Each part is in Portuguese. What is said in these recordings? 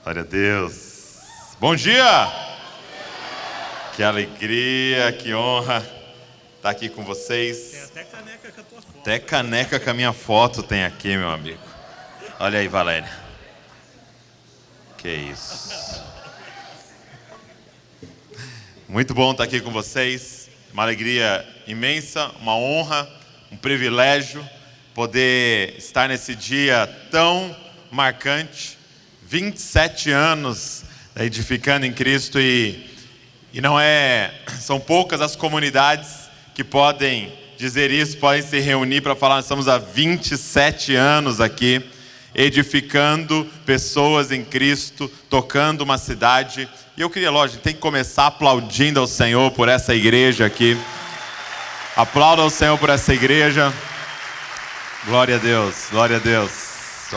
Glória a Deus. Bom dia! Que alegria, que honra estar aqui com vocês. Tem até caneca com a tua foto. Até caneca com a minha foto tem aqui, meu amigo. Olha aí, Valéria. Que isso. Muito bom estar aqui com vocês. Uma alegria imensa, uma honra, um privilégio poder estar nesse dia tão marcante. 27 anos edificando em Cristo e são poucas as comunidades que podem dizer isso, podem se reunir para falar, nós estamos há 27 anos aqui, edificando pessoas em Cristo, tocando uma cidade. E eu queria, lógico, tem que começar aplaudindo ao Senhor por essa igreja aqui. Aplauda ao Senhor por essa igreja. Glória a Deus, glória a Deus.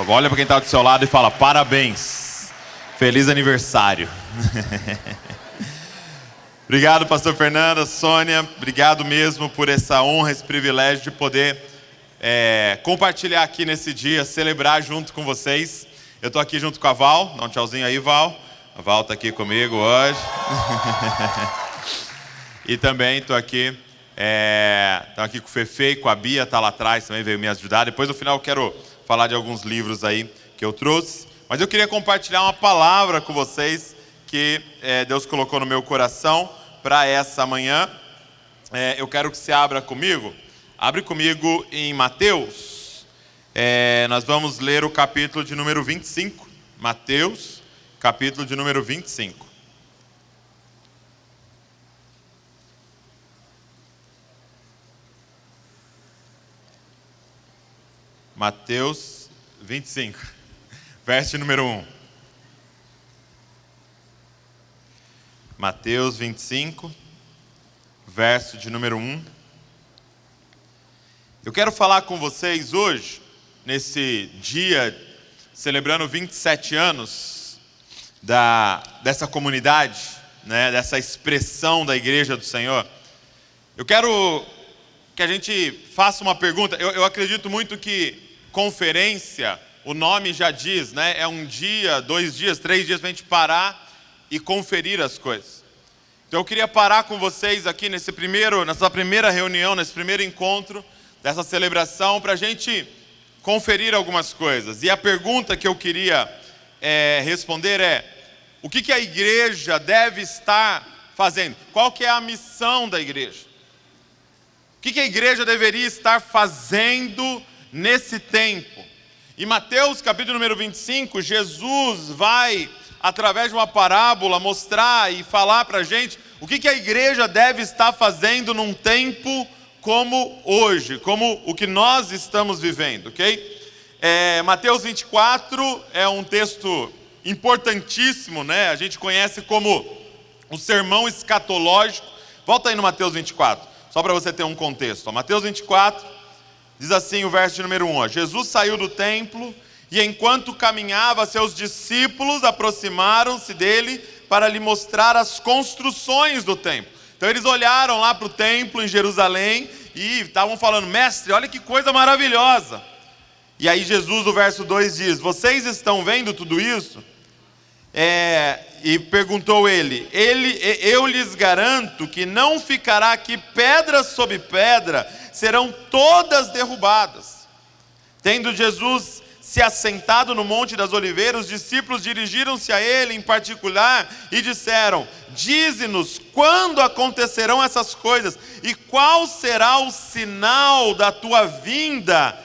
Olha para quem está do seu lado e fala, parabéns, feliz aniversário. Obrigado, pastor Fernanda, Sônia, obrigado mesmo por essa honra, esse privilégio de poder compartilhar aqui nesse dia, celebrar junto com vocês. Eu estou aqui junto com a Val, dá um tchauzinho aí, Val. A Val está aqui comigo hoje. E também estou aqui com o Fefe e com a Bia, está lá atrás, também veio me ajudar. Depois no final eu quero falar de alguns livros aí que eu trouxe. Mas eu queria compartilhar uma palavra com vocês que Deus colocou no meu coração para essa manhã. Eu quero que você abra comigo. Abre comigo em Mateus. Nós vamos ler o capítulo de número 25. Mateus, capítulo de número 25. Mateus 25, verso número 1. Mateus 25, verso de número 1. Eu quero falar com vocês hoje, nesse dia, celebrando 27 anos dessa comunidade, né, dessa expressão da Igreja do Senhor. Eu quero que a gente faça uma pergunta. Eu acredito muito que conferência, o nome já diz, né? É um dia, 2 dias, 3 dias para a gente parar e conferir as coisas. Então eu queria parar com vocês aqui nessa primeira reunião, nesse primeiro encontro dessa celebração, para a gente conferir algumas coisas. E a pergunta que eu queria responder é: o que a igreja deve estar fazendo? Qual que é a missão da igreja? O que a igreja deveria estar fazendo nesse tempo? Em Mateus capítulo número 25, Jesus vai, através de uma parábola, mostrar e falar para a gente o que a igreja deve estar fazendo num tempo como hoje, como o que nós estamos vivendo, ok? Mateus 24 é um texto importantíssimo, né? A gente conhece como o sermão escatológico. Volta aí no Mateus 24, só para você ter um contexto. Mateus 24 diz assim o verso de número 1. Jesus saiu do templo e enquanto caminhava, seus discípulos aproximaram-se dele para lhe mostrar as construções do templo. Então eles olharam lá para o templo em Jerusalém e estavam falando: mestre, olha que coisa maravilhosa. E aí Jesus, o verso 2 diz: vocês estão vendo tudo isso? E perguntou ele: eu lhes garanto que não ficará aqui pedra sobre pedra, serão todas derrubadas. Tendo Jesus se assentado no Monte das Oliveiras, os discípulos dirigiram-se a ele em particular e disseram: dize-nos quando acontecerão essas coisas e qual será o sinal da tua vinda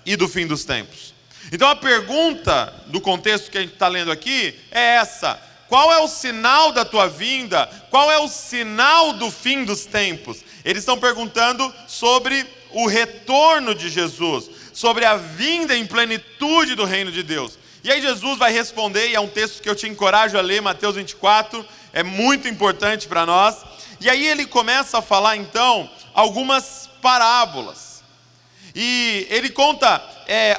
e do fim dos tempos. Então a pergunta do contexto que a gente está lendo aqui é essa: qual é o sinal da tua vinda? Qual é o sinal do fim dos tempos? Eles estão perguntando sobre o retorno de Jesus, sobre a vinda em plenitude do reino de Deus. E aí Jesus vai responder, e é um texto que eu te encorajo a ler, Mateus 24, é muito importante para nós. E aí ele começa a falar então algumas parábolas. E ele conta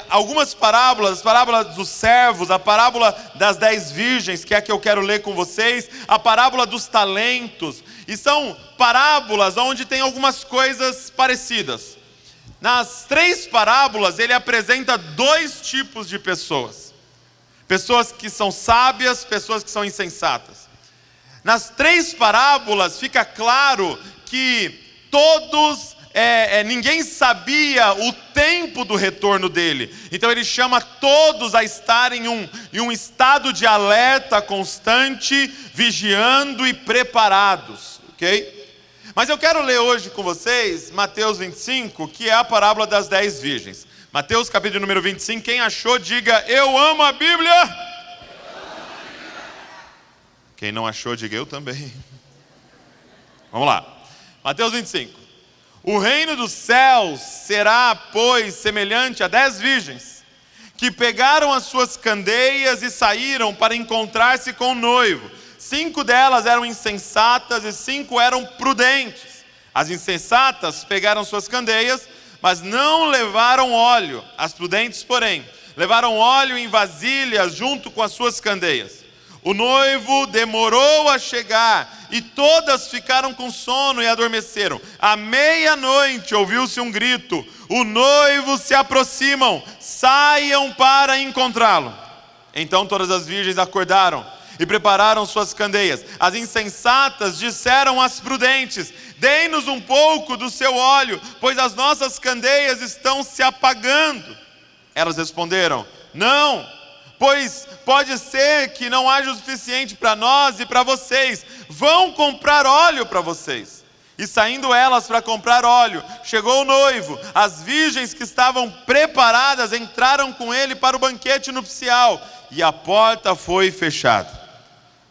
algumas parábolas, a parábola dos servos, a parábola das 10 virgens, que é a que eu quero ler com vocês, a parábola dos talentos. E são parábolas onde tem algumas coisas parecidas. Nas 3 parábolas ele apresenta 2 tipos de pessoas. pessoas que são sábias, pessoas que são insensatas. Nas 3 parábolas fica claro que ninguém sabia o tempo do retorno dele. Então ele chama todos a estarem em um estado de alerta constante, vigiando e preparados, ok? Mas eu quero ler hoje com vocês Mateus 25, que é a parábola das 10 virgens. Mateus capítulo número 25, quem achou diga, eu amo a Bíblia. Quem não achou diga, eu também. Vamos lá, Mateus 25. O reino dos céus será, pois, semelhante a 10 virgens, que pegaram as suas candeias e saíram para encontrar-se com o noivo. 5 delas eram insensatas e 5 eram prudentes. As insensatas pegaram suas candeias, mas não levaram óleo. As prudentes, porém, levaram óleo em vasilhas junto com as suas candeias. O noivo demorou a chegar e todas ficaram com sono e adormeceram. À meia-noite ouviu-se um grito: o noivo se aproximam, saiam para encontrá-lo. Então todas as virgens acordaram e prepararam suas candeias. As insensatas disseram às prudentes: dê-nos um pouco do seu óleo, pois as nossas candeias estão se apagando. Elas responderam: não, pois pode ser que não haja o suficiente para nós e para vocês. Vão comprar óleo para vocês. E saindo elas para comprar óleo, chegou o noivo. As virgens que estavam preparadas entraram com ele para o banquete nupcial, e a porta foi fechada.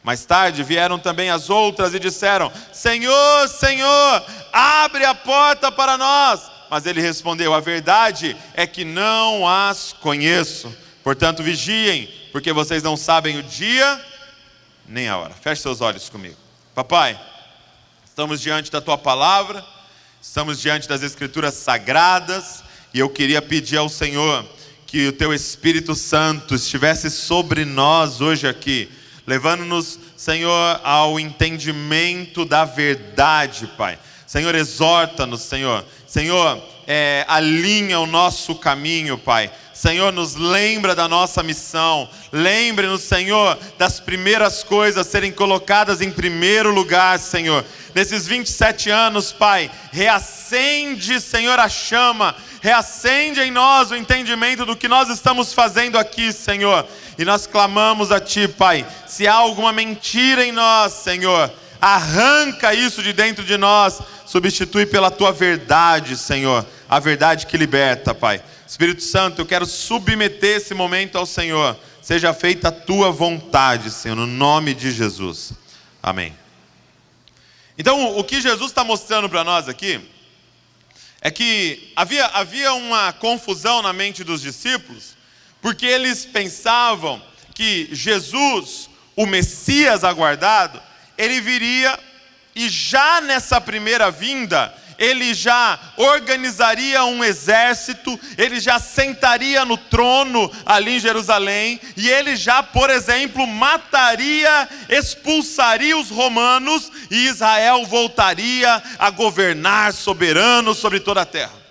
Mais tarde vieram também as outras e disseram: Senhor, Senhor, abre a porta para nós. Mas ele respondeu: a verdade é que não as conheço. Portanto, vigiem, porque vocês não sabem o dia nem a hora. Feche seus olhos comigo. Papai, estamos diante da Tua palavra, estamos diante das Escrituras sagradas, e eu queria pedir ao Senhor que o Teu Espírito Santo estivesse sobre nós hoje aqui, levando-nos, Senhor, ao entendimento da verdade, Pai. Senhor, exorta-nos, Senhor. Senhor, alinha o nosso caminho, Pai. Senhor, nos lembra da nossa missão. Lembre-nos, Senhor, das primeiras coisas serem colocadas em primeiro lugar, Senhor. Nesses 27 anos, Pai, reacende, Senhor, a chama. Reacende em nós o entendimento do que nós estamos fazendo aqui, Senhor. E nós clamamos a Ti, Pai. Se há alguma mentira em nós, Senhor, arranca isso de dentro de nós. Substitui pela Tua verdade, Senhor. A verdade que liberta, Pai. Espírito Santo, eu quero submeter esse momento ao Senhor. Seja feita a Tua vontade, Senhor, no nome de Jesus. Amém. Então, o que Jesus está mostrando para nós aqui é que havia uma confusão na mente dos discípulos, porque eles pensavam que Jesus, o Messias aguardado, ele viria e já nessa primeira vinda, ele já organizaria um exército, ele já sentaria no trono ali em Jerusalém, e ele já, por exemplo, mataria, expulsaria os romanos, e Israel voltaria a governar soberano sobre toda a terra.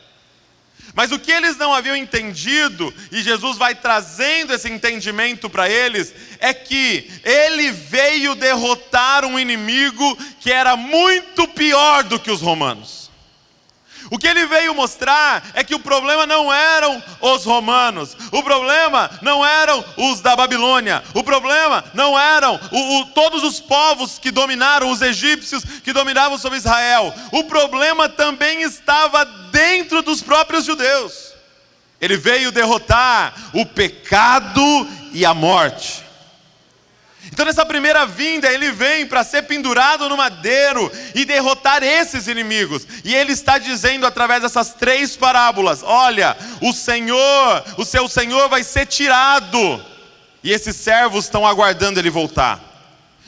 Mas o que eles não haviam entendido, e Jesus vai trazendo esse entendimento para eles, é que ele veio derrotar um inimigo que era muito pior do que os romanos. O que ele veio mostrar é que o problema não eram os romanos, o problema não eram os da Babilônia, o problema não eram todos os povos que dominaram, os egípcios que dominavam sobre Israel. O problema também estava dentro dos próprios judeus. Ele veio derrotar o pecado e a morte. Então nessa primeira vinda ele vem para ser pendurado no madeiro e derrotar esses inimigos. E ele está dizendo através dessas 3 parábolas: olha, o seu Senhor vai ser tirado. E esses servos estão aguardando ele voltar.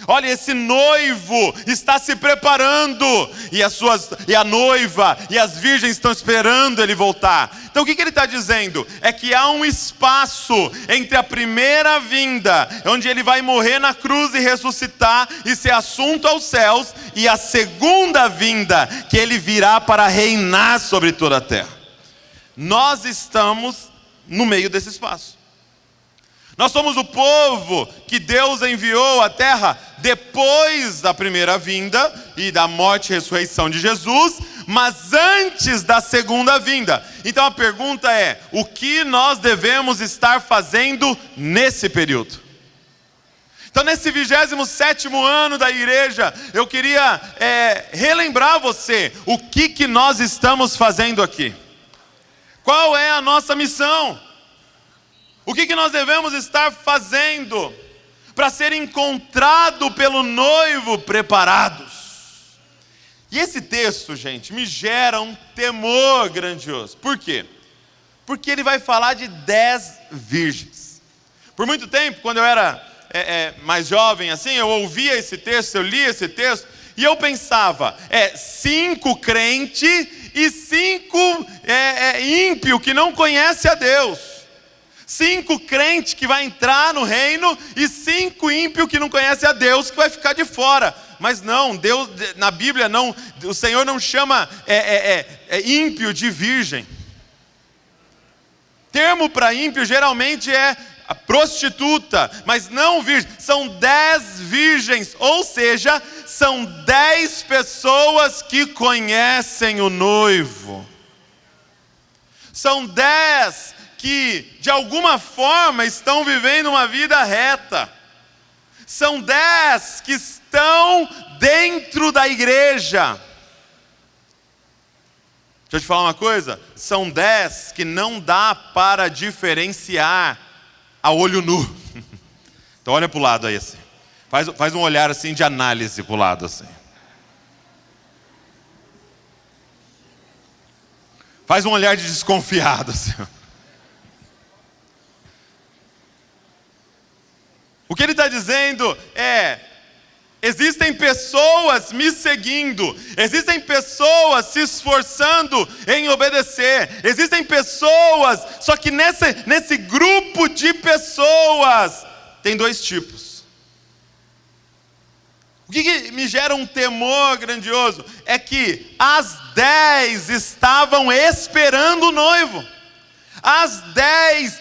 Olha, esse noivo está se preparando, e a noiva e as virgens estão esperando ele voltar. Então o que ele está dizendo? É que há um espaço entre a primeira vinda, onde ele vai morrer na cruz e ressuscitar e ser assunto aos céus, e a segunda vinda, que ele virá para reinar sobre toda a terra. Nós estamos no meio desse espaço. Nós somos o povo que Deus enviou à terra depois da primeira vinda e da morte e ressurreição de Jesus, mas antes da segunda vinda. Então a pergunta é: o que nós devemos estar fazendo nesse período? Então nesse 27º ano da igreja, eu queria relembrar você o que nós estamos fazendo aqui. Qual é a nossa missão? O que nós devemos estar fazendo para ser encontrado pelo noivo preparados? E esse texto, gente, me gera um temor grandioso. Por quê? Porque ele vai falar de 10 virgens. Por muito tempo, quando eu era mais jovem assim, eu ouvia esse texto, eu lia esse texto, e eu pensava, 5 crentes e 5 ímpio que não conhece a Deus. 5 crentes que vai entrar no reino e 5 ímpios que não conhecem a Deus que vai ficar de fora. Mas não, Deus, na Bíblia não, o Senhor não chama ímpio de virgem. Termo para ímpio geralmente é a prostituta, mas não virgem. São 10 virgens, ou seja, são 10 pessoas que conhecem o noivo. São 10 que de alguma forma estão vivendo uma vida reta. São 10 que estão dentro da igreja. Deixa eu te falar uma coisa, são 10 que não dá para diferenciar a olho nu. Então olha para o lado aí assim. Faz um olhar assim de análise para o lado assim. Faz um olhar de desconfiado assim. O que ele está dizendo existem pessoas me seguindo, existem pessoas se esforçando em obedecer, existem pessoas, só que nesse grupo de pessoas, tem 2 tipos. O que me gera um temor grandioso é que as 10 estavam esperando o noivo. As 10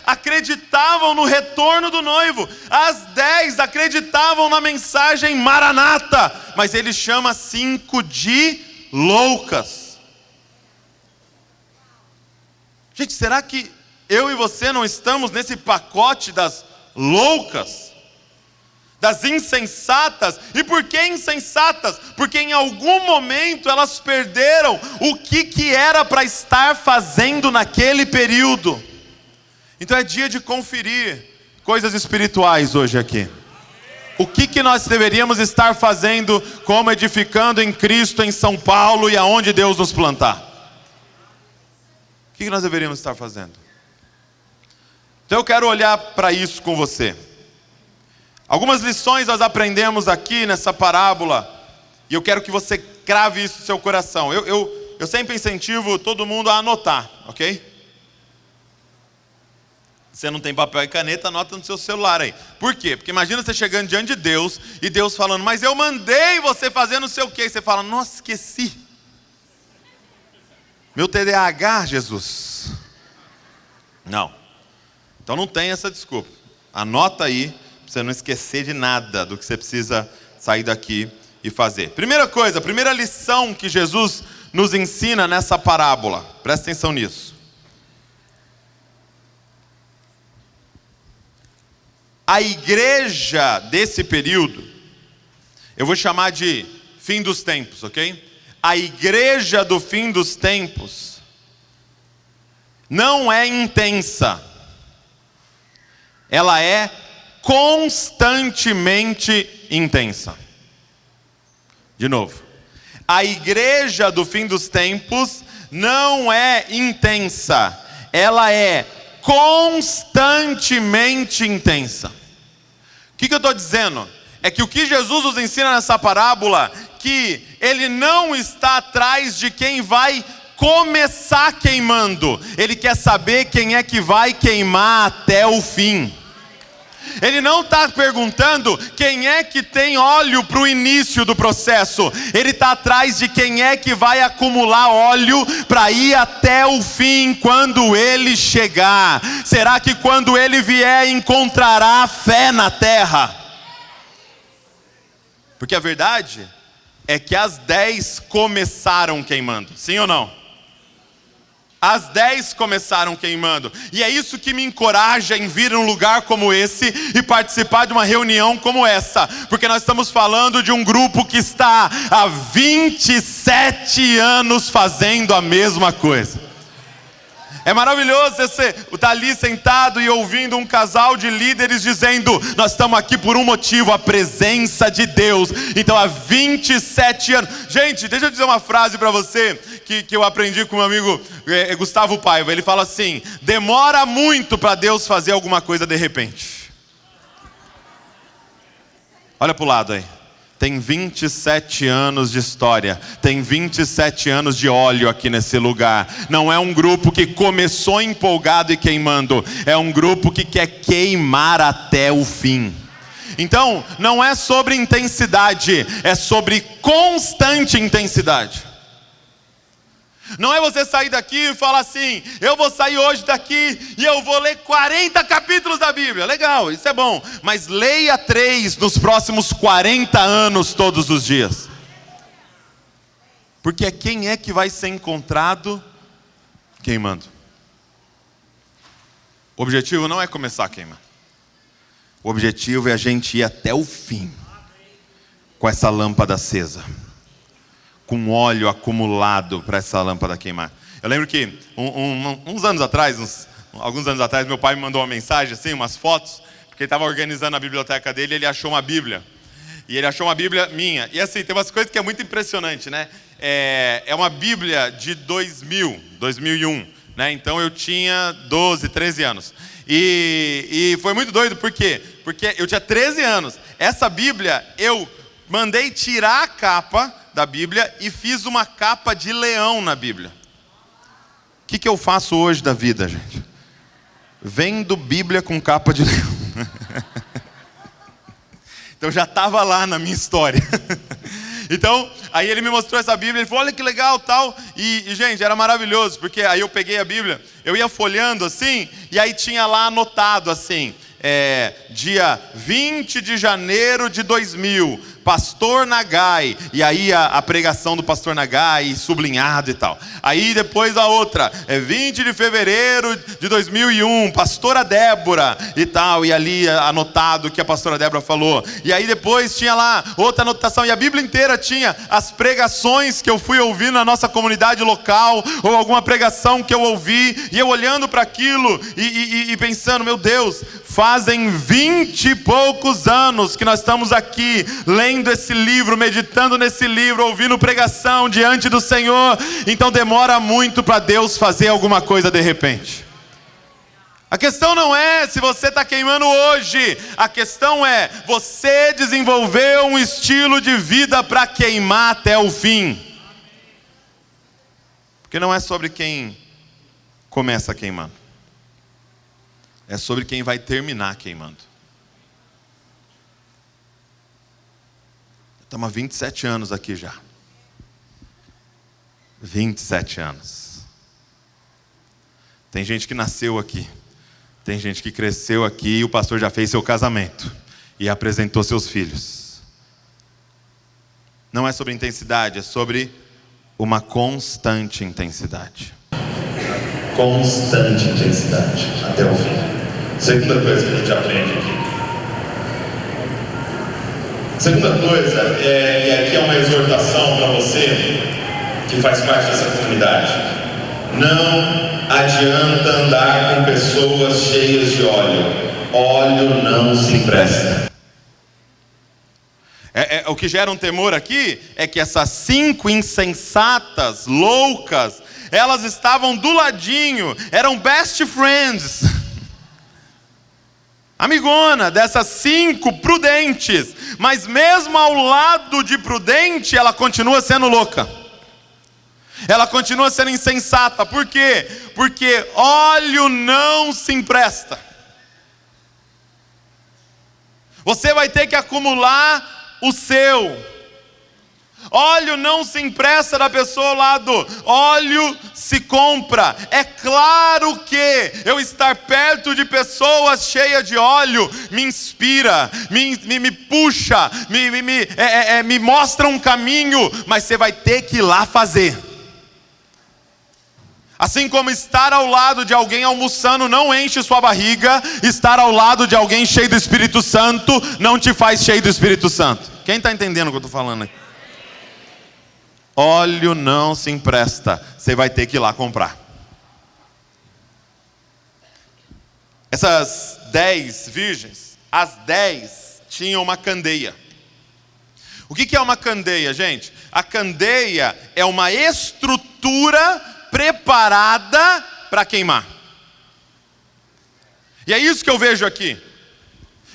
acreditavam no retorno do noivo. As 10 acreditavam na mensagem Maranata. Mas ele chama 5 de loucas. Gente, será que eu e você não estamos nesse pacote das loucas? Das insensatas? E por que insensatas? Porque em algum momento elas perderam o que era para estar fazendo naquele período. Então é dia de conferir coisas espirituais hoje aqui. O que nós deveríamos estar fazendo como edificando em Cristo em São Paulo e aonde Deus nos plantar? O que nós deveríamos estar fazendo? Então eu quero olhar para isso com você. Algumas lições nós aprendemos aqui nessa parábola, e eu quero que você crave isso no seu coração. Eu sempre incentivo todo mundo a anotar, ok? Você não tem papel e caneta, anota no seu celular aí. Por quê? Porque imagina você chegando diante de Deus, e Deus falando, mas eu mandei você fazer não sei o quê. E você fala, nossa, esqueci. Meu TDAH, Jesus. Não. Então não tem essa desculpa. Anota aí, você não esquecer de nada do que você precisa sair daqui e fazer. Primeira coisa, primeira lição que Jesus nos ensina nessa parábola. Presta atenção nisso. A igreja desse período, eu vou chamar de fim dos tempos, ok? A igreja do fim dos tempos não é intensa. Ela é constantemente intensa. De novo. A igreja do fim dos tempos não é intensa. Ela é constantemente intensa. O que eu estou dizendo? É que o que Jesus nos ensina nessa parábola, que Ele não está atrás de quem vai começar queimando. Ele quer saber quem é que vai queimar até o fim. Ele não está perguntando quem é que tem óleo para o início do processo. Ele está atrás de quem é que vai acumular óleo para ir até o fim quando ele chegar. Será que quando ele vier encontrará fé na terra? Porque a verdade é que as 10 começaram queimando. Sim ou não? As 10 começaram queimando. E é isso que me encoraja em vir num lugar como esse e participar de uma reunião como essa. Porque nós estamos falando de um grupo que está há 27 anos fazendo a mesma coisa. É maravilhoso você estar ali sentado e ouvindo um casal de líderes dizendo: nós estamos aqui por um motivo, a presença de Deus. Então há 27 anos. Gente, deixa eu dizer uma frase para você que eu aprendi com meu amigo Gustavo Paiva. Ele fala assim: demora muito para Deus fazer alguma coisa de repente. Olha para o lado aí. Tem 27 anos de história, tem 27 anos de óleo aqui nesse lugar. Não é um grupo que começou empolgado e queimando, é um grupo que quer queimar até o fim. Então, não é sobre intensidade, é sobre constante intensidade. Não é você sair daqui e falar assim: eu vou sair hoje daqui e eu vou ler 40 capítulos da Bíblia. Legal, isso é bom. Mas leia 3 nos próximos 40 anos todos os dias. Porque quem é que vai ser encontrado queimando? O objetivo não é começar a queimar. O objetivo é a gente ir até o fim com essa lâmpada acesa, com óleo acumulado para essa lâmpada queimar. Eu lembro que alguns anos atrás, meu pai me mandou uma mensagem, assim, umas fotos, porque ele estava organizando a biblioteca dele e ele achou uma Bíblia. E ele achou uma Bíblia minha. E assim, tem umas coisas que é muito impressionante, né? É uma Bíblia de 2001, né? Então eu tinha 12, 13 anos. E foi muito doido, por quê? Porque eu tinha 13 anos. Essa Bíblia, eu mandei tirar a capa da Bíblia e fiz uma capa de leão na Bíblia. O que eu faço hoje da vida, gente? Vendo Bíblia com capa de leão. Então já estava lá na minha história. Então, aí ele me mostrou essa Bíblia, ele falou: olha que legal, tal. E gente, era maravilhoso, porque aí eu peguei a Bíblia, eu ia folheando assim, e aí tinha lá anotado assim: dia 20 de janeiro de 2000, Pastor Nagai, e aí a pregação do Pastor Nagai, sublinhado e tal. Aí depois a outra, 20 de fevereiro de 2001, Pastora Débora e tal, e ali anotado o que a Pastora Débora falou. E aí depois tinha lá outra anotação, e a Bíblia inteira tinha as pregações que eu fui ouvir na nossa comunidade local, ou alguma pregação que eu ouvi, e eu olhando para aquilo e pensando: meu Deus, fazem 20 e poucos anos que nós estamos aqui lendo esse livro, meditando nesse livro, ouvindo pregação diante do Senhor. Então demora muito para Deus fazer alguma coisa de repente. A questão não é se você está queimando hoje, a questão é: você desenvolveu um estilo de vida para queimar até o fim. Porque não é sobre quem começa queimando, é sobre quem vai terminar queimando. Estamos há 27 anos aqui já. 27 anos. Tem gente que nasceu aqui. Tem gente que cresceu aqui e o pastor já fez seu casamento e apresentou seus filhos. Não é sobre intensidade, é sobre uma constante intensidade. Constante intensidade até o fim. Segunda coisa que a gente aprende aqui. Segunda coisa, e aqui é uma exortação para você que faz parte dessa comunidade: não adianta andar com pessoas cheias de óleo. Óleo não se empresta. O que gera um temor aqui é que essas 5 insensatas, loucas, elas estavam do ladinho, eram best friends. Amigona dessas 5 prudentes, mas mesmo ao lado de prudente, ela continua sendo louca. Ela continua sendo insensata. Por quê? Porque óleo não se empresta. Você vai ter que acumular o seu. Óleo não se empresta da pessoa ao lado, óleo se compra. É claro que eu estar perto de pessoas cheias de óleo me inspira, me puxa, me mostra um caminho, mas você vai ter que ir lá fazer. Assim como estar ao lado de alguém almoçando não enche sua barriga, estar ao lado de alguém cheio do Espírito Santo não te faz cheio do Espírito Santo. Quem está entendendo o que eu estou falando aqui? Óleo não se empresta, você vai ter que ir lá comprar. Essas 10 virgens, as 10 tinham uma candeia. O que é uma candeia, gente? A candeia é uma estrutura preparada para queimar. E é isso que eu vejo aqui.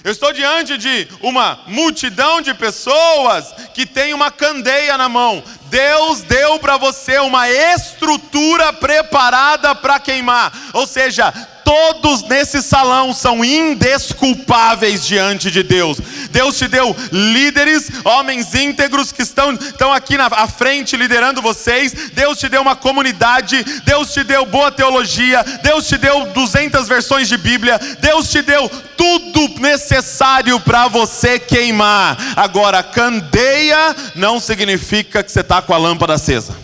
Eu estou diante de uma multidão de pessoas que tem uma candeia na mão. Deus deu para você uma estrutura preparada para queimar. Ou seja, todos nesse salão são indesculpáveis diante de Deus. Deus te deu líderes, homens íntegros que estão aqui à frente liderando vocês. Deus te deu uma comunidade. Deus te deu boa teologia. Deus te deu 200 versões de Bíblia. Deus te deu tudo necessário para você queimar. Agora, candeia não significa que você está com a lâmpada acesa.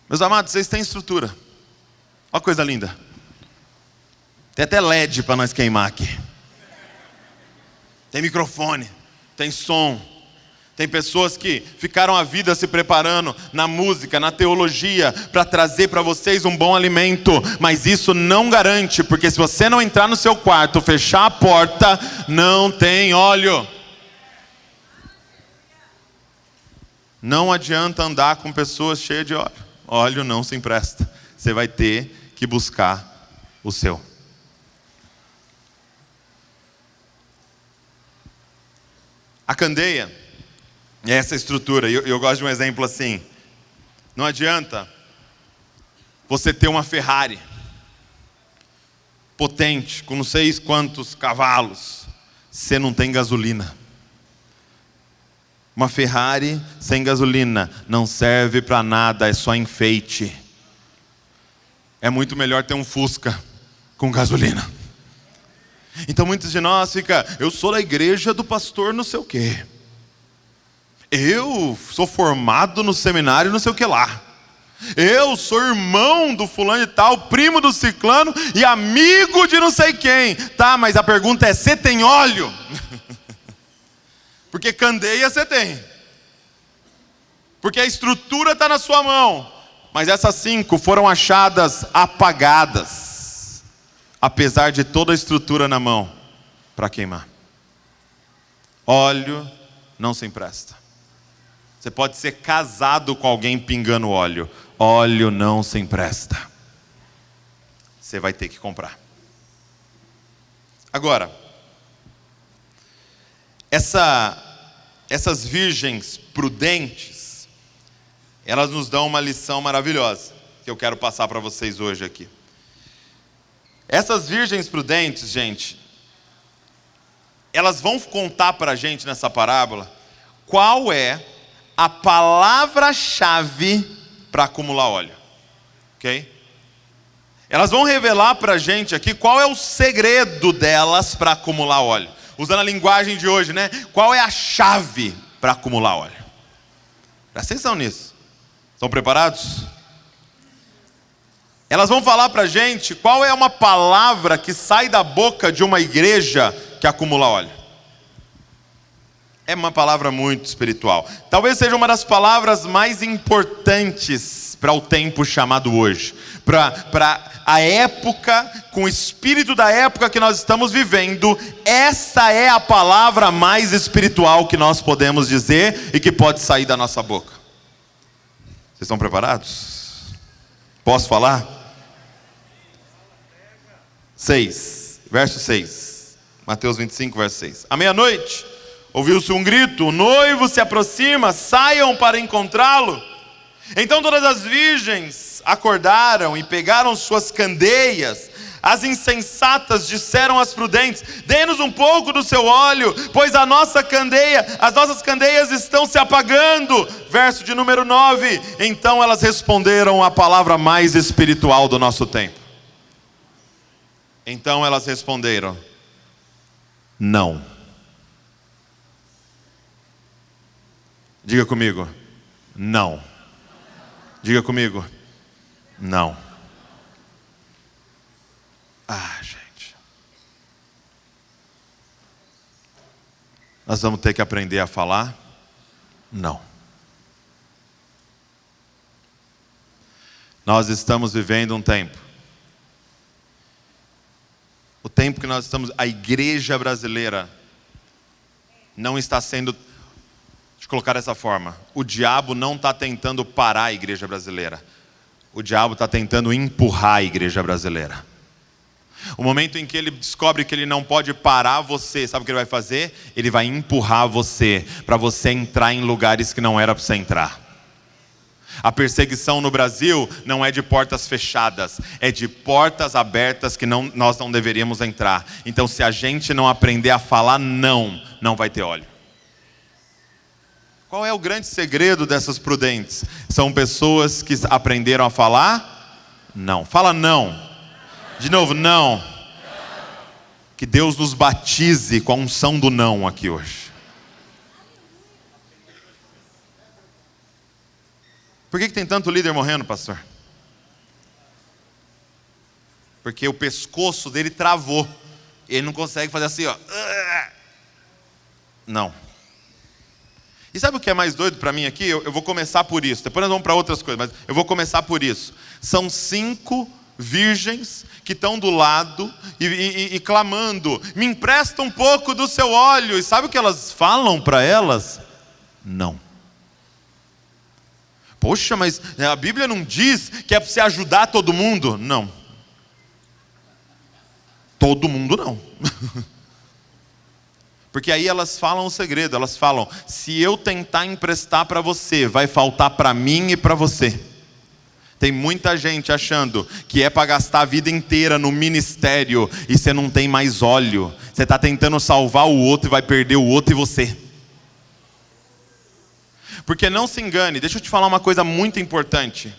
Meus amados, vocês têm estrutura. Olha que coisa linda. Tem até LED para nós queimar aqui. Tem microfone, tem som. Tem pessoas que ficaram a vida se preparando na música, na teologia, para trazer para vocês um bom alimento. Mas isso não garante, porque se você não entrar no seu quarto, fechar a porta, não tem óleo. Não adianta andar com pessoas cheias de óleo. Óleo não se empresta. Você vai ter que buscar o seu. A candeia é essa estrutura. Eu gosto de um exemplo assim. Não adianta você ter uma Ferrari potente, com não sei quantos cavalos, se você não tem gasolina. Uma Ferrari sem gasolina não serve para nada, é só enfeite. É muito melhor ter um Fusca com gasolina. Então muitos de nós ficam, eu sou da igreja do pastor não sei o quê. Eu sou formado no seminário não sei o que lá. Eu sou irmão do fulano e tal, primo do ciclano e amigo de não sei quem. Tá, mas a pergunta é, você tem óleo? Porque candeia você tem. Porque a estrutura está na sua mão. Mas essas 5 foram achadas apagadas, apesar de toda a estrutura na mão, para queimar. Óleo não se empresta. Você pode ser casado com alguém pingando óleo. Óleo não se empresta. Você vai ter que comprar. Agora, essas virgens prudentes, elas nos dão uma lição maravilhosa, que eu quero passar para vocês hoje aqui. Essas virgens prudentes, gente, elas vão contar para a gente nessa parábola qual é a palavra-chave para acumular óleo. Ok? Elas vão revelar para a gente aqui qual é o segredo delas para acumular óleo. Usando a linguagem de hoje, né? Qual é a chave para acumular óleo? Presta atenção nisso. Estão preparados? Elas vão falar para a gente qual é uma palavra que sai da boca de uma igreja que acumula óleo. É uma palavra muito espiritual. Talvez seja uma das palavras mais importantes para o tempo chamado hoje. Para a época, com o espírito da época que nós estamos vivendo, essa é a palavra mais espiritual que nós podemos dizer e que pode sair da nossa boca. Vocês estão preparados? Posso falar? 6, verso 6. Mateus 25, verso 6. À meia-noite, ouviu-se um grito, o noivo se aproxima, saiam para encontrá-lo. Então todas as virgens acordaram e pegaram suas candeias. As insensatas disseram às prudentes: dê-nos um pouco do seu óleo, pois as nossas candeias estão se apagando. Verso de número 9. Então elas responderam a palavra mais espiritual do nosso tempo. Então elas responderam: não. Diga comigo: não. Diga comigo: não. Gente. Nós vamos ter que aprender a falar não. Nós estamos vivendo um tempo. O tempo que nós estamos, a igreja brasileira não está sendo, deixa eu colocar dessa forma, o diabo não está tentando parar a igreja brasileira. O diabo está tentando empurrar a igreja brasileira. O momento em que ele descobre que ele não pode parar você, sabe o que ele vai fazer? Ele vai empurrar você, para você entrar em lugares que não era para você entrar. A perseguição no Brasil não é de portas fechadas, é de portas abertas que nós não deveríamos entrar. Então, se a gente não aprender a falar não vai ter óleo. Qual é o grande segredo dessas prudentes? São pessoas que aprenderam a falar não. Fala não. De novo, não. Que Deus nos batize com a unção do não aqui hoje. Por que tem tanto líder morrendo, pastor? Porque o pescoço dele travou. Ele não consegue fazer assim, ó. Não. E sabe o que é mais doido para mim aqui? Eu vou começar por isso. Depois nós vamos para outras coisas, mas eu vou começar por isso. São 5 virgens que estão do lado e clamando: me empresta um pouco do seu óleo. E sabe o que elas falam para elas? Não. Poxa, mas a Bíblia não diz que é para você ajudar todo mundo? Não. Todo mundo não. Porque aí elas falam o segredo. Elas falam: se eu tentar emprestar para você, vai faltar para mim e para você. Tem muita gente achando que é para gastar a vida inteira no ministério e você não tem mais óleo. Você está tentando salvar o outro e vai perder o outro e você. Porque não se engane, deixa eu te falar uma coisa muito importante.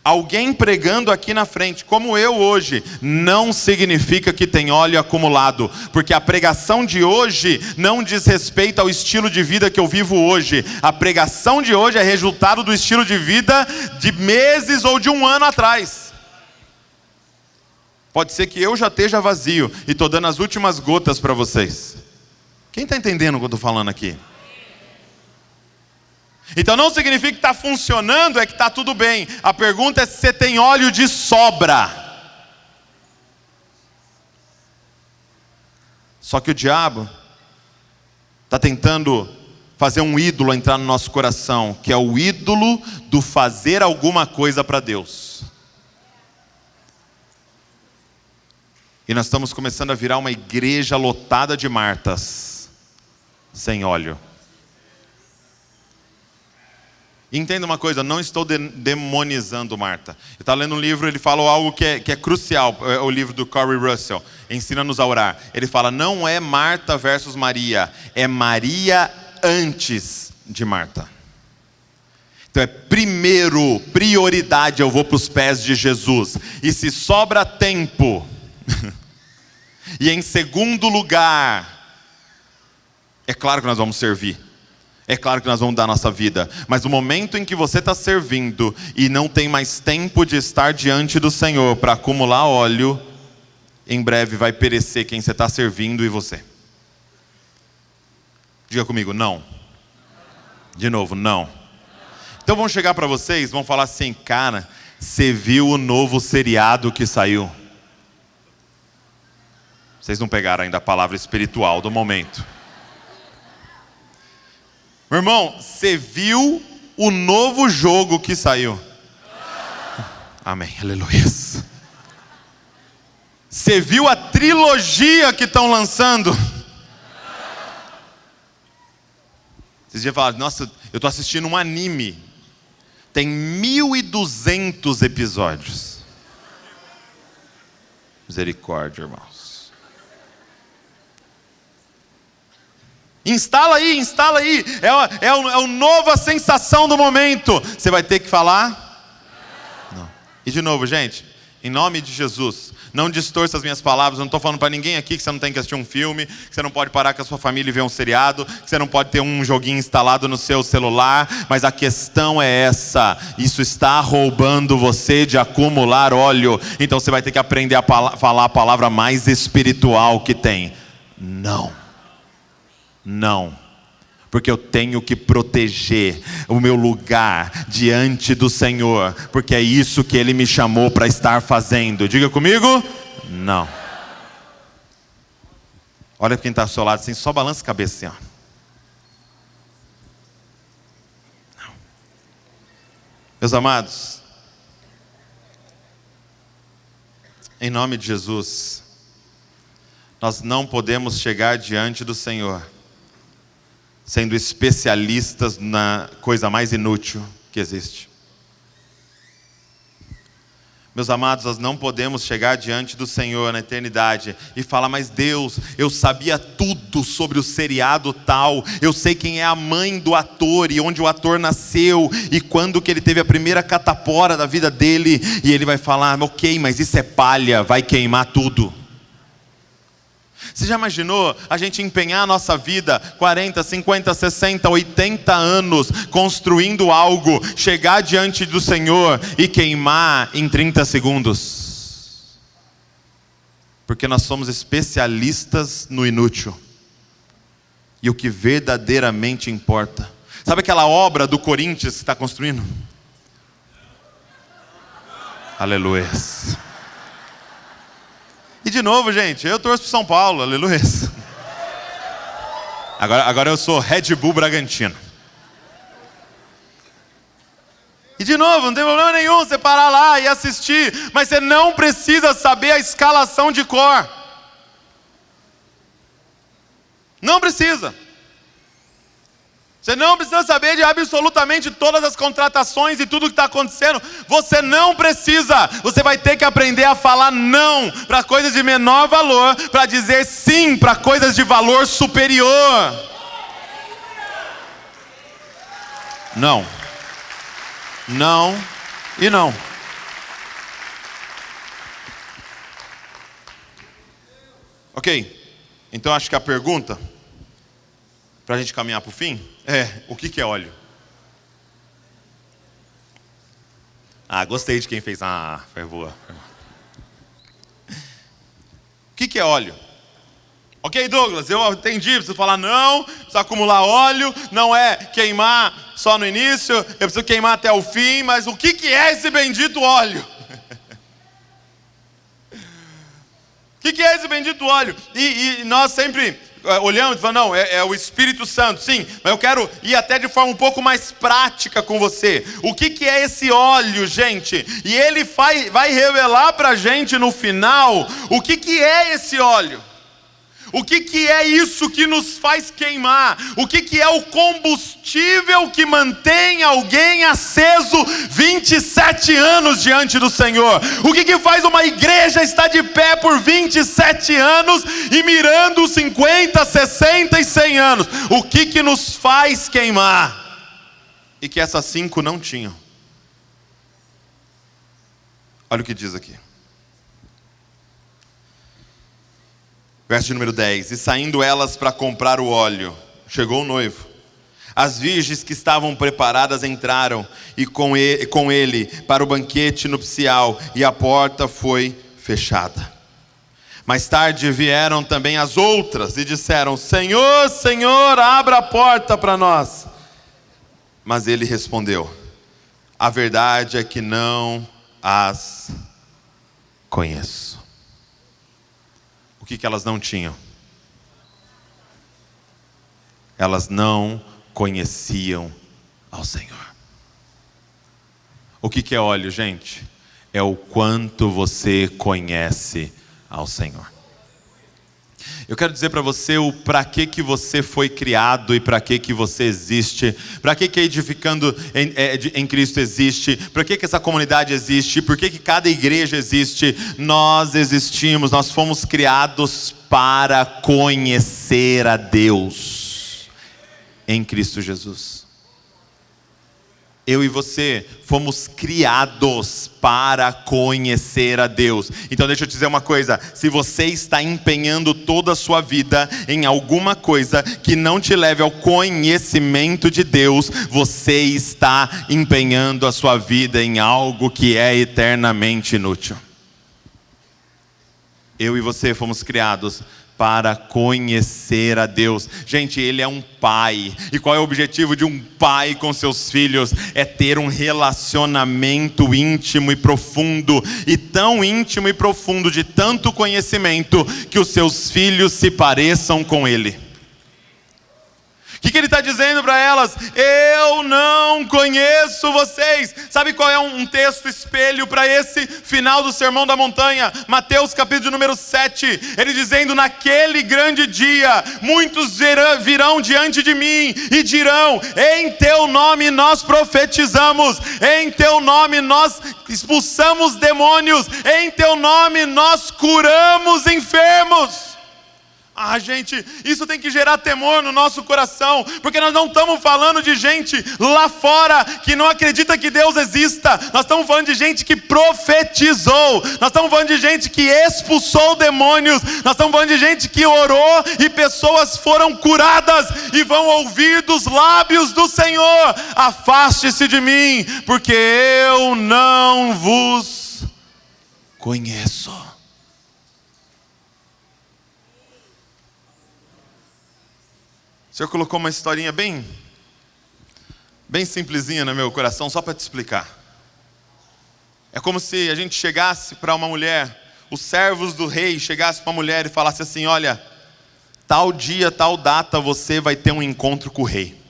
Alguém pregando aqui na frente, como eu hoje, não significa que tem óleo acumulado. Porque a pregação de hoje não diz respeito ao estilo de vida que eu vivo hoje. A pregação de hoje é resultado do estilo de vida de meses ou de um ano atrás. Pode ser que eu já esteja vazio e estou dando as últimas gotas para vocês. Quem está entendendo o que eu estou falando aqui? Então não significa que está funcionando, é que está tudo bem. A pergunta é se você tem óleo de sobra. Só que o diabo está tentando fazer um ídolo entrar no nosso coração, que é o ídolo do fazer alguma coisa para Deus. E nós estamos começando a virar uma igreja lotada de Martas, sem óleo. Entenda uma coisa, não estou demonizando Marta. Eu estava lendo um livro, ele fala algo que é crucial, é o livro do Corey Russell, Ensina-nos a Orar. Ele fala: não é Marta versus Maria, é Maria antes de Marta. Então é prioridade, eu vou para os pés de Jesus. E se sobra tempo, e em segundo lugar, é claro que nós vamos servir. É claro que nós vamos dar a nossa vida. Mas no momento em que você está servindo e não tem mais tempo de estar diante do Senhor para acumular óleo, em breve vai perecer quem você está servindo e você. Diga comigo, não. De novo, não. Então vamos chegar para vocês, vamos falar assim: cara, você viu o novo seriado que saiu? Vocês não pegaram ainda a palavra espiritual do momento. Meu irmão, você viu o novo jogo que saiu? Amém, aleluia. Você viu a trilogia que estão lançando? Vocês já falaram: nossa, eu estou assistindo um anime. Tem 1.200 episódios. Misericórdia, irmãos. Instala aí. É a nova sensação do momento. Você vai ter que falar? Não. E de novo, gente, em nome de Jesus, não distorça as minhas palavras. Eu não estou falando para ninguém aqui que você não tem que assistir um filme, que você não pode parar com a sua família e ver um seriado, que você não pode ter um joguinho instalado no seu celular. Mas a questão é essa: isso está roubando você de acumular óleo. Então você vai ter que aprender a falar a palavra mais espiritual que tem: não. Não, porque eu tenho que proteger o meu lugar diante do Senhor, porque é isso que Ele me chamou para estar fazendo. Diga comigo: não. Olha quem está ao seu lado assim, só balança a cabeça assim, ó. Não. Meus amados, em nome de Jesus, nós não podemos chegar diante do Senhor sendo especialistas na coisa mais inútil que existe. Meus amados, nós não podemos chegar diante do Senhor na eternidade e falar: mas Deus, eu sabia tudo sobre o seriado tal, eu sei quem é a mãe do ator e onde o ator nasceu e quando que ele teve a primeira catapora da vida dele. E Ele vai falar: ok, mas isso é palha, vai queimar tudo. Você já imaginou a gente empenhar a nossa vida 40, 50, 60, 80 anos construindo algo, chegar diante do Senhor e queimar em 30 segundos? Porque nós somos especialistas no inútil e o que verdadeiramente importa. Sabe aquela obra do Corinthians que está construindo? Aleluia. E de novo, gente, eu torço para São Paulo, aleluia. Agora eu sou Red Bull Bragantino. E de novo, não tem problema nenhum você parar lá e assistir, mas você não precisa saber a escalação de cor. Não precisa. Você não precisa saber de absolutamente todas as contratações e tudo que está acontecendo. Você não precisa. Você vai ter que aprender a falar não para coisas de menor valor, para dizer sim para coisas de valor superior. Não. Não e não. Ok. Então acho que a pergunta, para a gente caminhar para o fim, o que é óleo? Gostei de quem fez. Foi boa. O que é óleo? Ok, Douglas, eu entendi, preciso falar não, preciso acumular óleo, não é queimar só no início, eu preciso queimar até o fim, mas o que é esse bendito óleo? O que é esse bendito óleo? E nós sempre olhamos e falamos: não, é o Espírito Santo. Sim, mas eu quero ir até de forma um pouco mais prática com você. O que é esse óleo, gente? E ele vai revelar para a gente no final o que é esse óleo. O que é isso que nos faz queimar? O que é o combustível que mantém alguém aceso 27 anos diante do Senhor? O que faz uma igreja estar de pé por 27 anos e mirando 50, 60 e 100 anos? O que nos faz queimar? E que essas 5 não tinham. Olha o que diz aqui. Verso de número 10. E saindo elas para comprar o óleo, chegou o noivo. As virgens que estavam preparadas entraram e com ele para o banquete nupcial, e a porta foi fechada. Mais tarde vieram também as outras e disseram: Senhor, Senhor, abra a porta para nós. Mas ele respondeu: a verdade é que não as conheço. O que elas não tinham? Elas não conheciam ao Senhor. O que é óleo, gente? É o quanto você conhece ao Senhor. Eu quero dizer para você o para que você foi criado e para que você existe. Para que Edificando em Cristo existe. Para que essa comunidade existe. Por que cada igreja existe. Nós existimos, nós fomos criados para conhecer a Deus em Cristo Jesus. Eu e você fomos criados para conhecer a Deus. Então deixa eu te dizer uma coisa. Se você está empenhando toda a sua vida em alguma coisa que não te leve ao conhecimento de Deus, você está empenhando a sua vida em algo que é eternamente inútil. Eu e você fomos criados para conhecer a Deus. Gente, Ele é um pai. E qual é o objetivo de um pai com seus filhos? É ter um relacionamento íntimo e profundo. E tão íntimo e profundo, de tanto conhecimento, que os seus filhos se pareçam com Ele. O que ele está dizendo para elas? Eu não conheço vocês. Sabe qual é um texto espelho para esse final do Sermão da Montanha? Mateus capítulo número 7. Ele dizendo: naquele grande dia, muitos virão diante de mim e dirão: em teu nome nós profetizamos, em teu nome nós expulsamos demônios, em teu nome nós curamos enfermos. Ah, gente, isso tem que gerar temor no nosso coração, porque nós não estamos falando de gente lá fora que não acredita que Deus exista. Nós estamos falando de gente que profetizou. Nós estamos falando de gente que expulsou demônios. Nós estamos falando de gente que orou e pessoas foram curadas e vão ouvir dos lábios do Senhor: afaste-se de mim, porque eu não vos conheço. O Senhor colocou uma historinha bem simplesinha no meu coração, só para te explicar. É como se a gente chegasse para uma mulher, os servos do rei chegassem para uma mulher e falassem assim: olha, tal dia, tal data você vai ter um encontro com o rei.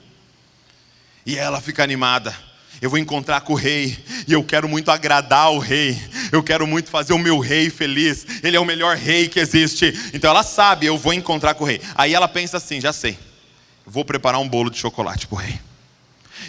E ela fica animada: eu vou encontrar com o rei, e eu quero muito agradar o rei, eu quero muito fazer o meu rei feliz, ele é o melhor rei que existe. Então ela sabe: eu vou encontrar com o rei. Aí ela pensa assim: já sei, vou preparar um bolo de chocolate para o rei.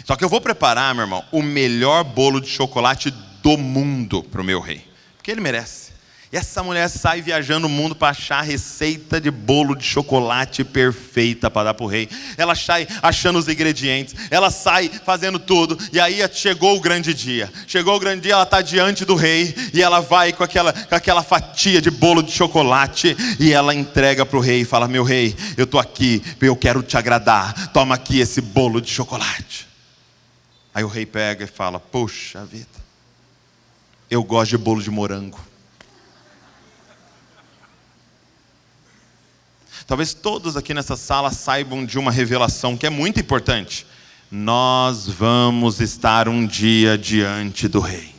Só que eu vou preparar, meu irmão, o melhor bolo de chocolate do mundo para o meu rei, porque ele merece. E essa mulher sai viajando o mundo para achar a receita de bolo de chocolate perfeita para dar para o rei. Ela sai achando os ingredientes, ela sai fazendo tudo. E aí chegou o grande dia. Chegou o grande dia, ela está diante do rei. E ela vai com aquela fatia de bolo de chocolate. E ela entrega para o rei e fala: meu rei, eu estou aqui, eu quero te agradar. Toma aqui esse bolo de chocolate. Aí o rei pega e fala: poxa vida, eu gosto de bolo de morango. Talvez todos aqui nessa sala saibam de uma revelação que é muito importante. Nós vamos estar um dia diante do rei.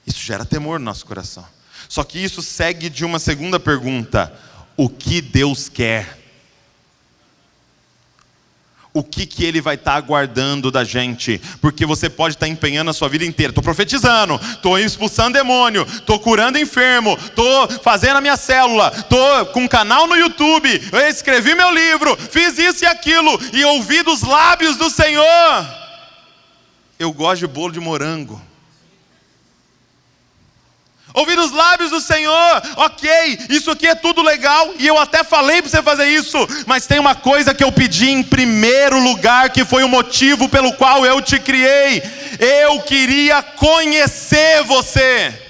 Isso gera temor no nosso coração. Só que isso segue de uma segunda pergunta: o que Deus quer? O que Ele vai estar aguardando da gente? Porque você pode estar empenhando a sua vida inteira: estou profetizando, estou expulsando demônio, estou curando enfermo, estou fazendo a minha célula, estou com um canal no YouTube, eu escrevi meu livro, fiz isso e aquilo, e ouvi dos lábios do Senhor: eu gosto de bolo de morango. Ouvir os lábios do Senhor: ok, isso aqui é tudo legal, e eu até falei para você fazer isso, mas tem uma coisa que eu pedi em primeiro lugar, que foi o motivo pelo qual eu te criei. Eu queria conhecer você.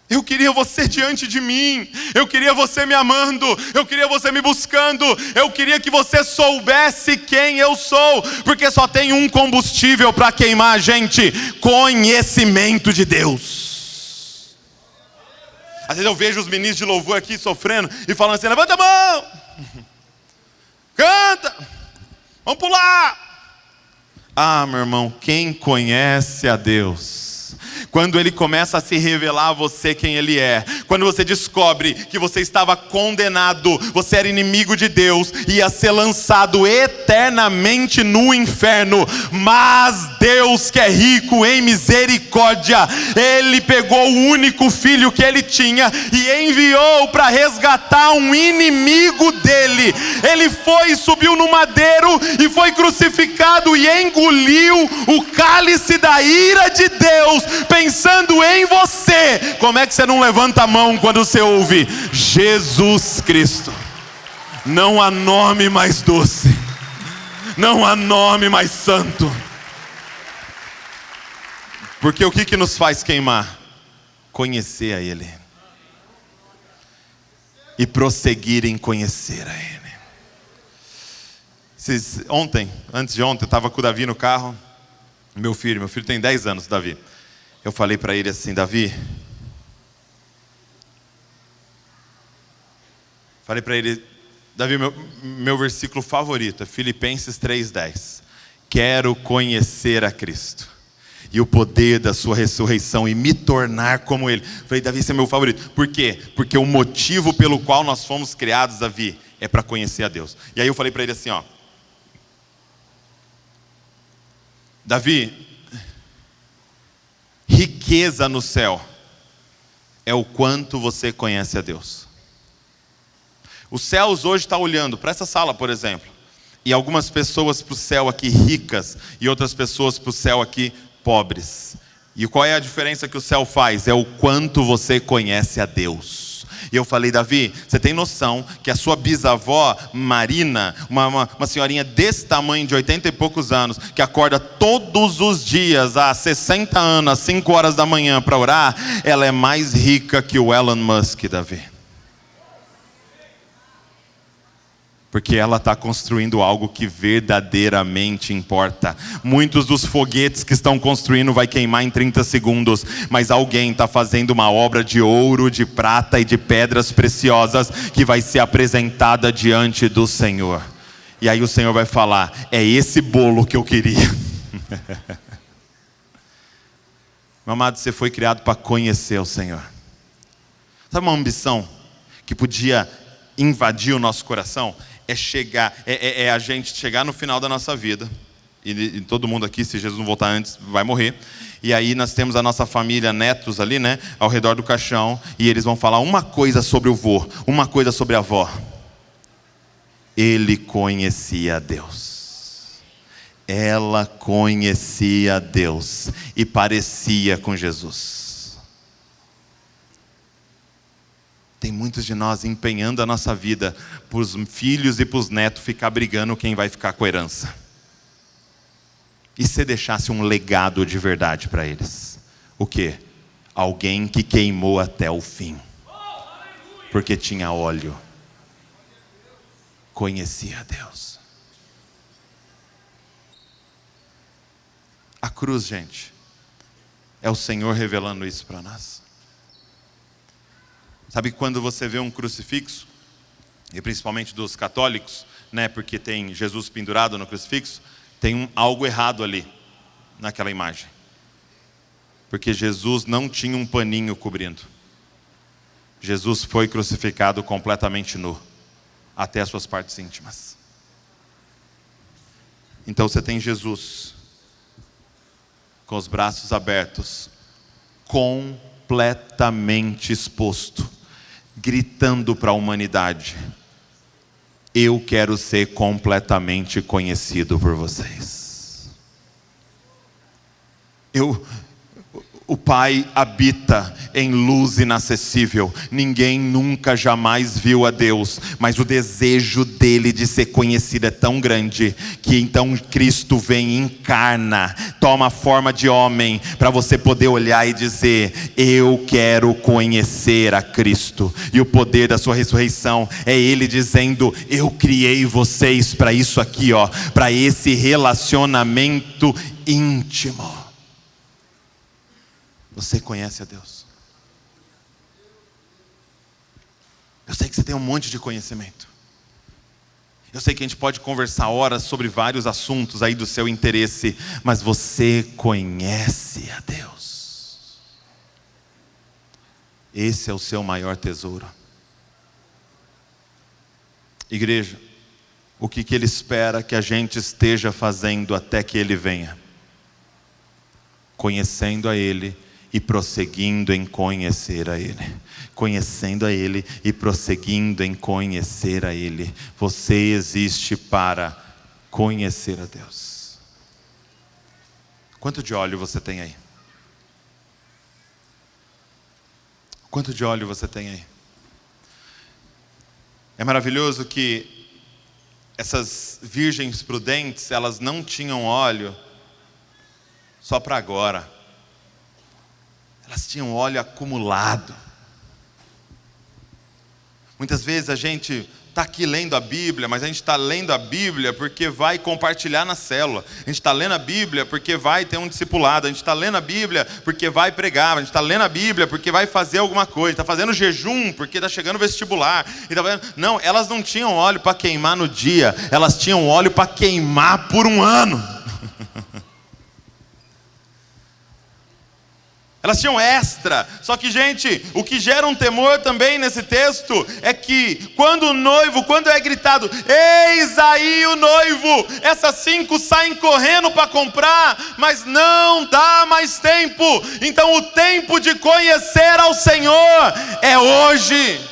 Eu queria você diante de mim, eu queria você me amando, eu queria você me buscando, eu queria que você soubesse quem eu sou, porque só tem um combustível para queimar a gente: conhecimento de Deus. Às vezes eu vejo os ministros de louvor aqui sofrendo e falando assim: levanta a mão, canta, vamos pular. Ah, meu irmão, quem conhece a Deus, Quando Ele começa a se revelar a você quem Ele é. Quando você descobre que você estava condenado, você era inimigo de Deus, ia ser lançado eternamente no inferno. Mas Deus, que é rico em misericórdia, Ele pegou o único filho que Ele tinha e enviou para resgatar um inimigo dele. Ele foi, subiu no madeiro e foi crucificado e engoliu o cálice da ira de Deus, pensando em você. Como é que você não levanta a mão quando você ouve Jesus Cristo? Não há nome mais doce, não há nome mais santo. Porque o que nos faz queimar? Conhecer a Ele e prosseguir em conhecer a Ele. Antes de ontem, eu estava com o Davi no carro. Meu filho tem 10 anos, Davi. Eu falei para ele assim: Davi, meu versículo favorito é Filipenses 3:10. Quero conhecer a Cristo e o poder da sua ressurreição e me tornar como Ele. Falei: Davi, esse é meu favorito. Por quê? Porque o motivo pelo qual nós fomos criados, Davi, é para conhecer a Deus. E aí eu falei para ele assim, ó: Davi, riqueza no céu é o quanto você conhece a Deus. Os céus hoje estão olhando para essa sala, por exemplo, e algumas pessoas para o céu aqui ricas e outras pessoas para o céu aqui pobres. E qual é a diferença que o céu faz? É o quanto você conhece a Deus. E eu falei: Davi, você tem noção que a sua bisavó Marina, uma senhorinha desse tamanho, de 80 e poucos anos, que acorda todos os dias há 60 anos, às 5 horas da manhã para orar, ela é mais rica que o Elon Musk, Davi. Porque ela está construindo algo que verdadeiramente importa. Muitos dos foguetes que estão construindo vai queimar em 30 segundos. Mas alguém está fazendo uma obra de ouro, de prata e de pedras preciosas que vai ser apresentada diante do Senhor. E aí o Senhor vai falar: é esse bolo que eu queria. Meu amado, você foi criado para conhecer o Senhor. Sabe uma ambição que podia invadir o nosso coração? É a gente chegar no final da nossa vida, e todo mundo aqui, se Jesus não voltar antes, vai morrer. E aí nós temos a nossa família, netos ali, né, ao redor do caixão, e eles vão falar uma coisa sobre o vô, uma coisa sobre a avó. Ele conhecia a Deus, ela conhecia a Deus e parecia com Jesus. Tem muitos de nós empenhando a nossa vida para os filhos e para os netos ficar brigando quem vai ficar com a herança. E se deixasse um legado de verdade para eles? O quê? Alguém que queimou até o fim. Porque tinha óleo. Conhecia a Deus. A cruz, gente, é o Senhor revelando isso para nós. Sabe quando você vê um crucifixo, e principalmente dos católicos, né, porque tem Jesus pendurado no crucifixo, tem algo errado ali, naquela imagem. Porque Jesus não tinha um paninho cobrindo. Jesus foi crucificado completamente nu, até as suas partes íntimas. Então você tem Jesus, com os braços abertos, completamente exposto, gritando para a humanidade: eu quero ser completamente conhecido por vocês. O Pai habita em luz inacessível. Ninguém nunca jamais viu a Deus, mas o desejo dele de ser conhecido é tão grande que então Cristo vem e encarna, toma a forma de homem, para você poder olhar e dizer: eu quero conhecer a Cristo. E o poder da sua ressurreição é Ele dizendo: eu criei vocês para isso aqui, ó, para esse relacionamento íntimo. Você conhece a Deus? Eu sei que você tem um monte de conhecimento. Eu sei que a gente pode conversar horas sobre vários assuntos aí do seu interesse, mas você conhece a Deus? Esse é o seu maior tesouro. Igreja, o que Ele espera que a gente esteja fazendo até que Ele venha? Conhecendo a Ele e prosseguindo em conhecer a Ele. Conhecendo a Ele e prosseguindo em conhecer a Ele. Você existe para conhecer a Deus. Quanto de óleo você tem aí? Quanto de óleo você tem aí? É maravilhoso que essas virgens prudentes, elas não tinham óleo só para agora. Elas tinham óleo acumulado. Muitas vezes a gente está aqui lendo a Bíblia, mas a gente está lendo a Bíblia porque vai compartilhar na célula. A gente está lendo a Bíblia porque vai ter um discipulado. A gente está lendo a Bíblia porque vai pregar. A gente está lendo a Bíblia porque vai fazer alguma coisa. Está fazendo jejum porque está chegando o vestibular. Não, elas não tinham óleo para queimar no dia. Elas tinham óleo para queimar por um ano. Elas tinham extra. Só que, gente, o que gera um temor também nesse texto é que quando é gritado, eis aí o noivo, essas 5 saem correndo para comprar, mas não dá mais tempo. Então o tempo de conhecer ao Senhor é hoje.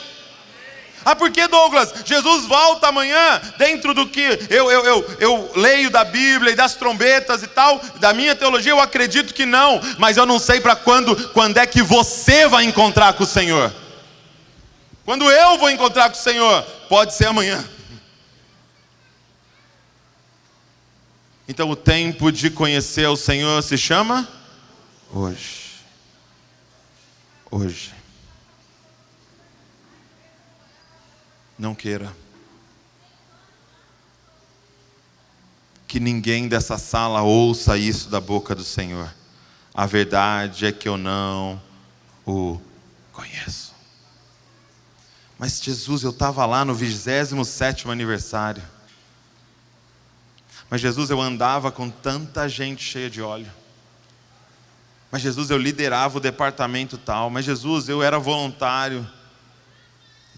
Ah, por que, Douglas? Jesus volta amanhã, dentro do que eu leio da Bíblia e das trombetas e tal, da minha teologia, eu acredito que não, mas eu não sei para quando é que você vai encontrar com o Senhor. Quando eu vou encontrar com o Senhor, pode ser amanhã. Então o tempo de conhecer o Senhor se chama hoje. Hoje. Não queira que ninguém dessa sala ouça isso da boca do Senhor. A verdade é que eu não o conheço. Mas Jesus, eu estava lá no 27º aniversário. Mas Jesus, eu andava com tanta gente cheia de óleo. Mas Jesus, eu liderava o departamento tal. Mas Jesus, eu era voluntário.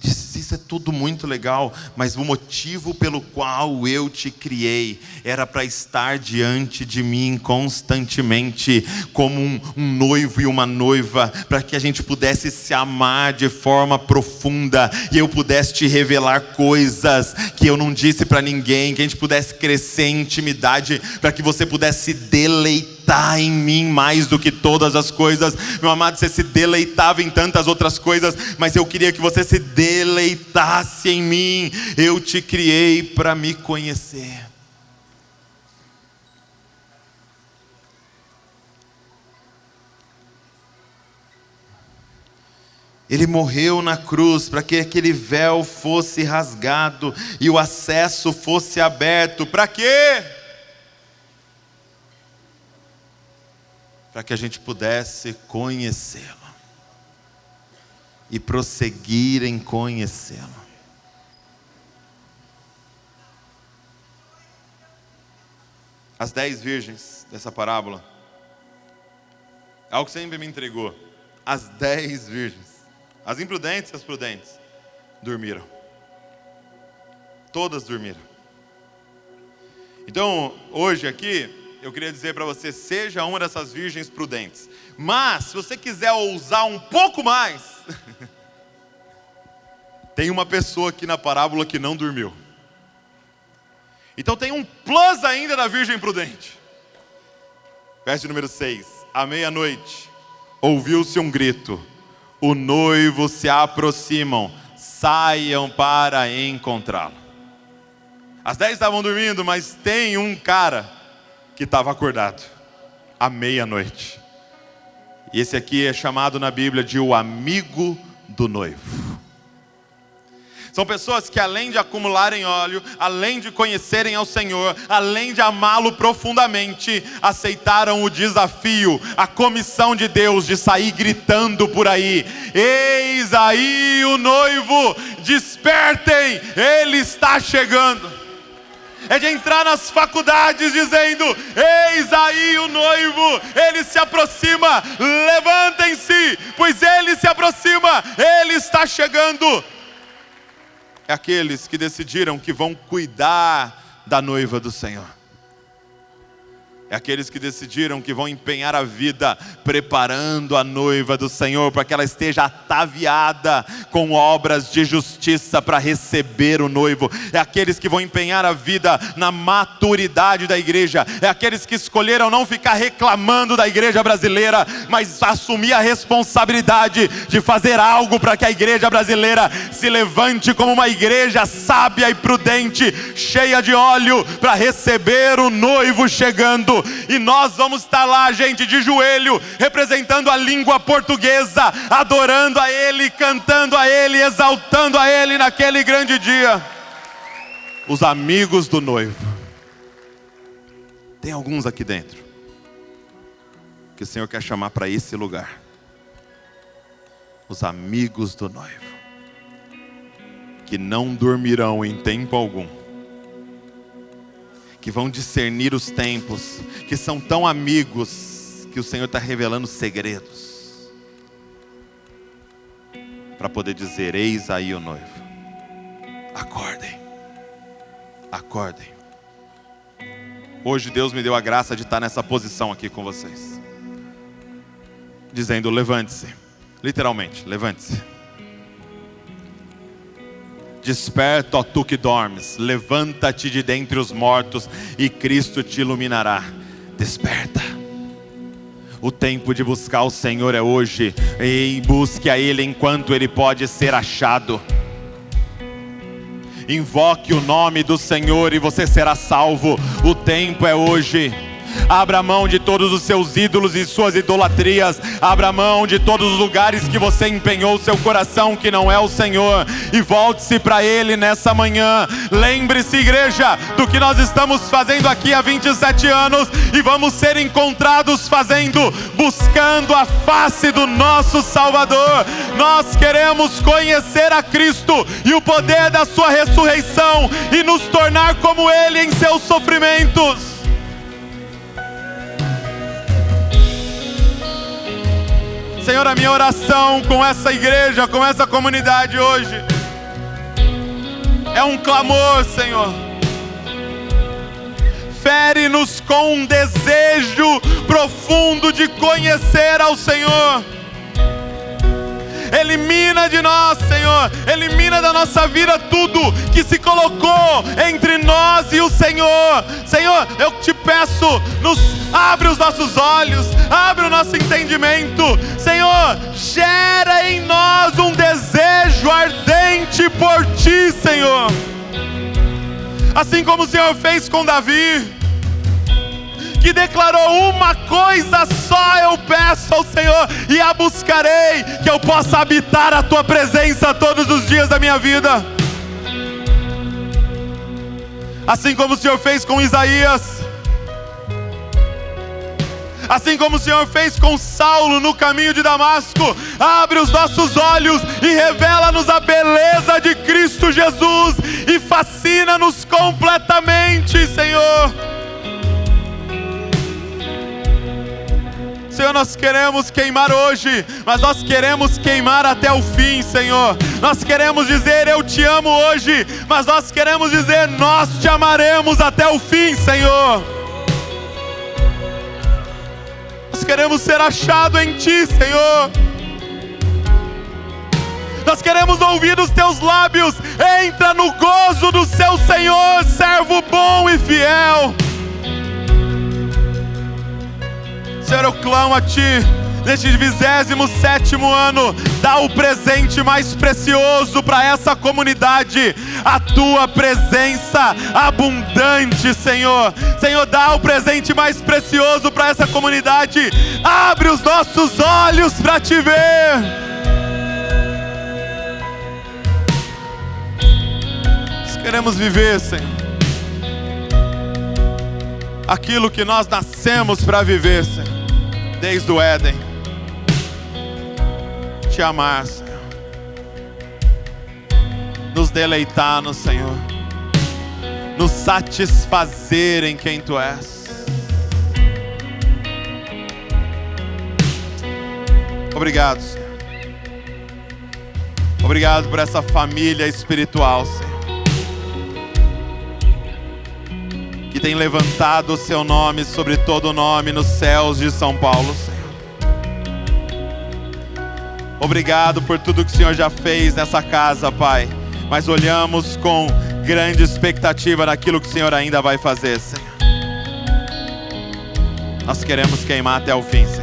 Isso é tudo muito legal, mas o motivo pelo qual eu te criei era para estar diante de mim constantemente, como um noivo e uma noiva, para que a gente pudesse se amar de forma profunda, e eu pudesse te revelar coisas que eu não disse para ninguém, que a gente pudesse crescer em intimidade, para que você pudesse se deleitar em mim mais do que todas as coisas. Meu amado, você se deleitava em tantas outras coisas, mas eu queria que você se deleitasse em mim. Eu te criei para me conhecer. Ele morreu na cruz para que aquele véu fosse rasgado e o acesso fosse aberto. Para quê? Para que a gente pudesse conhecê-lo e prosseguir em conhecê-lo. As 10 virgens dessa parábola, algo que sempre me entregou. As 10 virgens, as imprudentes e as prudentes, dormiram. Todas dormiram. Então, hoje aqui, eu queria dizer para você, seja uma dessas virgens prudentes. Mas, se você quiser ousar um pouco mais, tem uma pessoa aqui na parábola que não dormiu. Então tem um plus ainda da virgem prudente. Verso número 6. À meia-noite, ouviu-se um grito. O noivo se aproximam, saiam para encontrá-lo. As 10 estavam dormindo, mas tem um cara que estava acordado, à meia-noite. E esse aqui é chamado na Bíblia de o amigo do noivo. São pessoas que, além de acumularem óleo, além de conhecerem ao Senhor, além de amá-lo profundamente, aceitaram o desafio, a comissão de Deus de sair gritando por aí: eis aí o noivo, despertem, ele está chegando. É de entrar nas faculdades dizendo: eis aí o noivo, ele se aproxima, levantem-se, pois Ele se aproxima, Ele está chegando. É aqueles que decidiram que vão cuidar da noiva do Senhor. É aqueles que decidiram que vão empenhar a vida preparando a noiva do Senhor para que ela esteja ataviada com obras de justiça para receber o noivo. É aqueles que vão empenhar a vida na maturidade da igreja. É aqueles que escolheram não ficar reclamando da igreja brasileira, mas assumir a responsabilidade de fazer algo para que a igreja brasileira se levante como uma igreja sábia e prudente, cheia de óleo para receber o noivo chegando. E nós vamos estar lá, gente, de joelho, representando a língua portuguesa, adorando a Ele, cantando a Ele, exaltando a Ele naquele grande dia. Os amigos do noivo. Tem alguns aqui dentro que o Senhor quer chamar para esse lugar. Os amigos do noivo, que não dormirão em tempo algum, que vão discernir os tempos, que são tão amigos que o Senhor está revelando segredos, para poder dizer: eis aí o noivo. Acordem, acordem. Hoje Deus me deu a graça de estar nessa posição aqui com vocês, dizendo: levante-se, literalmente, levante-se. Desperta, ó tu que dormes, levanta-te de dentre os mortos e Cristo te iluminará. Desperta. O tempo de buscar o Senhor é hoje. E busque a Ele enquanto Ele pode ser achado. Invoque o nome do Senhor e você será salvo. O tempo é hoje. Abra mão de todos os seus ídolos e suas idolatrias. Abra mão de todos os lugares que você empenhou seu coração que não é o Senhor, e volte-se para Ele nessa manhã. Lembre-se, igreja, do que nós estamos fazendo aqui há 27 anos e vamos ser encontrados fazendo, buscando a face do nosso Salvador. Nós queremos conhecer a Cristo e o poder da sua ressurreição e nos tornar como Ele em seus sofrimentos. Senhor, a minha oração com essa igreja, com essa comunidade hoje, é um clamor, Senhor. Fere-nos com um desejo profundo de conhecer ao Senhor. Elimina de nós, Senhor, elimina da nossa vida tudo que se colocou entre nós e o Senhor. Senhor, eu te peço, abre os nossos olhos, abre o nosso entendimento. Senhor, gera em nós um desejo ardente por Ti, Senhor. Assim como o Senhor fez com Davi, que declarou: uma coisa só eu peço ao Senhor e a buscarei, que eu possa habitar a Tua presença todos os dias da minha vida. Assim como o Senhor fez com Isaías, assim como o Senhor fez com Saulo no caminho de Damasco, abre os nossos olhos e revela-nos a beleza de Cristo Jesus e fascina-nos completamente, Senhor. Senhor, nós queremos queimar hoje, mas nós queremos queimar até o fim, Senhor. Nós queremos dizer: eu te amo hoje, mas nós queremos dizer: nós te amaremos até o fim, Senhor. Nós queremos ser achados em Ti, Senhor. Nós queremos ouvir dos Teus lábios: entra no gozo do seu Senhor, servo bom e fiel. Senhor, eu clamo a Ti, neste 27º ano, dá o presente mais precioso para essa comunidade, a Tua presença abundante, Senhor. Senhor, dá o presente mais precioso para essa comunidade, abre os nossos olhos para Te ver. Nós queremos viver, Senhor, aquilo que nós nascemos para viver, Senhor. Desde o Éden, Te amar, Senhor, nos deleitar no Senhor, nos satisfazer em quem Tu és. Obrigado, Senhor. Obrigado por essa família espiritual, Senhor, que tem levantado o seu nome sobre todo nome nos céus de São Paulo, Senhor. Obrigado por tudo que o Senhor já fez nessa casa, Pai. Mas olhamos com grande expectativa naquilo que o Senhor ainda vai fazer, Senhor. Nós queremos queimar até o fim, Senhor.